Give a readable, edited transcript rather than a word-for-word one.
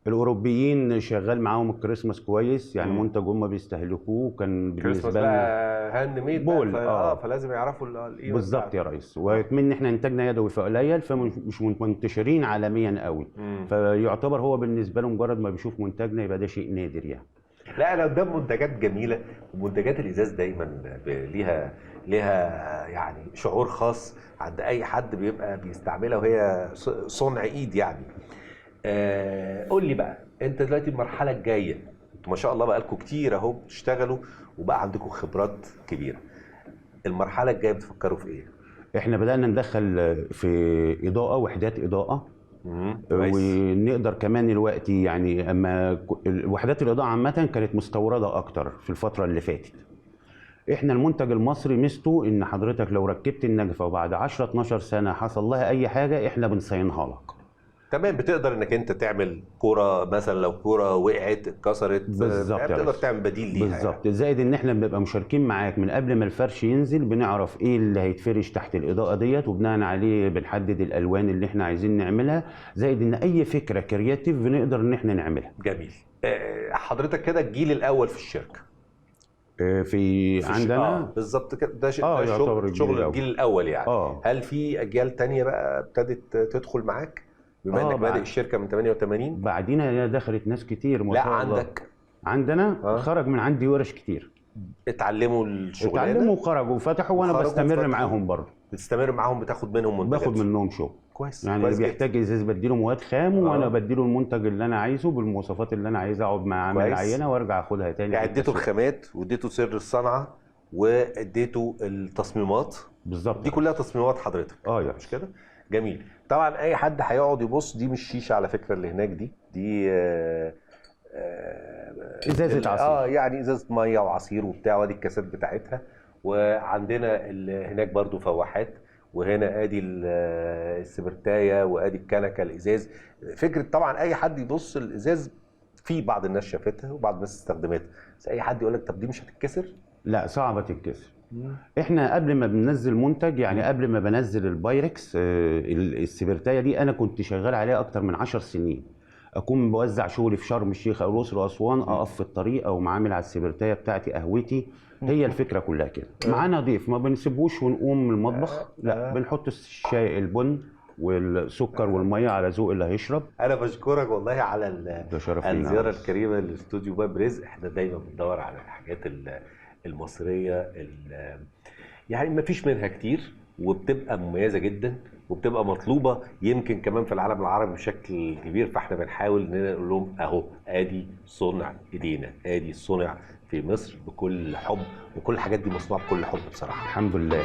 الاوروبيين شغال معاهم الكريسماس كويس، يعني منتج هم بيستهلكوه كان كريسماس بالنسبه لنا بقى هاند ميد بول. بقى فلازم يعرفوا القيمه بالظبط يا بتاعته. ريس، وكمان احنا انتاجنا يدوي فقليل، فمش منتشرين عالميا قوي، فيعتبر هو بالنسبه له مجرد ما بيشوف منتجنا يبقى ده شيء نادر يعني. لا انا قدام منتجات جميله، ومنتجات الازاز دايما ليها يعني شعور خاص عند اي حد بيبقى بيستعملها، وهي صنع ايد يعني. قول لي بقى انت دلوقتي المرحله الجايه، انتوا ما شاء الله بقالكم كتير اهو بتشتغلوا وبقى عندكم خبرات كبيره، المرحله الجايه بتفكروا في ايه؟ احنا بدأنا ندخل في إضاءة، وحدات إضاءة، كويس. ونقدر كمان دلوقتي يعني اما وحدات الإضاءة عامة كانت مستوردة أكتر في الفترة اللي فاتت. احنا المنتج المصري ميزته ان حضرتك لو ركبت النجفة وبعد 10 12 سنة حصل لها أي حاجة احنا بنصينها لك. تمام، بتقدر انك انت تعمل كوره مثلا، لو كوره وقعت اتكسرت بالظبط يا بتقدر ريس، تعمل بديل ليها بالظبط يعني. زائد ان احنا بنبقى مشاركين معاك من قبل ما الفرش ينزل، بنعرف ايه اللي هيتفرش تحت الاضاءه ديت، وبناء عليه بنحدد الالوان اللي احنا عايزين نعملها، زائد ان اي فكره كرياتيف بنقدر ان احنا نعملها. جميل. حضرتك كده الجيل الاول في الشركه. في عندنا بالظبط كده، ده يعتبر شغل الأول. الجيل الاول يعني. اه هل في اجيال تانية بقى ابتدت تدخل معاك بما انك بادئ الشركه من 88؟ بعدينا دخلت ناس كتير ما لا شاء الله. عندك. عندنا خرج من عندي ورش كتير، اتعلموا الشغلانه، اتعلموا وخرجوا وفتحوا، وانا بستمر معاهم برضه. بتستمر معاهم، بتاخد منهم منتجات؟ باخد منهم شغل. كويس. يعني كويس اللي بيحتاج ازاز بديله مواد خام، وانا بديله المنتج اللي انا عايزه بالمواصفات اللي انا عايزها، اقعد مع عامل العينه وارجع اخدها تاني. يعني اديته الخامات واديته سر الصنعه واديته التصميمات. بالظبط، دي كلها تصميمات حضرتك؟ يعني مش كده؟ جميل. طبعا اي حد هيقعد يبص، دي مش شيشه على فكره اللي هناك، دي ازازه عصير. يعني ازازه ميه وعصير وبتاع، وادي الكاسات بتاعتها. وعندنا هناك برضو فواحات، وهنا ادي السبرتايه، وادي الكنكه الازاز. فكره طبعا اي حد يبص الازاز، في بعض الناس شافتها وبعض الناس استخدمتها، بس اي حد يقول لك طب دي مش هتتكسر؟ لا صعبه تتكسر. احنا قبل ما بننزل منتج، يعني قبل ما بنزل البايركس السبرتايه دي، انا كنت شغال عليها اكتر من 10 سنين. اكون بوزع شغلي في شرم الشيخ او الاقصر واسوان، اقف في الطريق او معامل على السبرتايه بتاعتي قهوتي. هي الفكره كلها كده. معانا ضيف ما بنسيبوش ونقوم من المطبخ، لا بنحط الشاي البن والسكر والميه على ذوق اللي هيشرب. انا بشكرك والله على الزياره عرس. الكريمه لاستوديو باب رزق. احنا دايما بندور على الحاجات المصريه يعني ما فيش منها كتير، وبتبقى مميزه جدا، وبتبقى مطلوبه يمكن كمان في العالم العربي بشكل كبير. فاحنا بنحاول نقول لهم اهو ادي صنع ايدينا، ادي صنع في مصر بكل حب، وكل الحاجات دي مصنوعه بكل حب بصراحه. الحمد لله.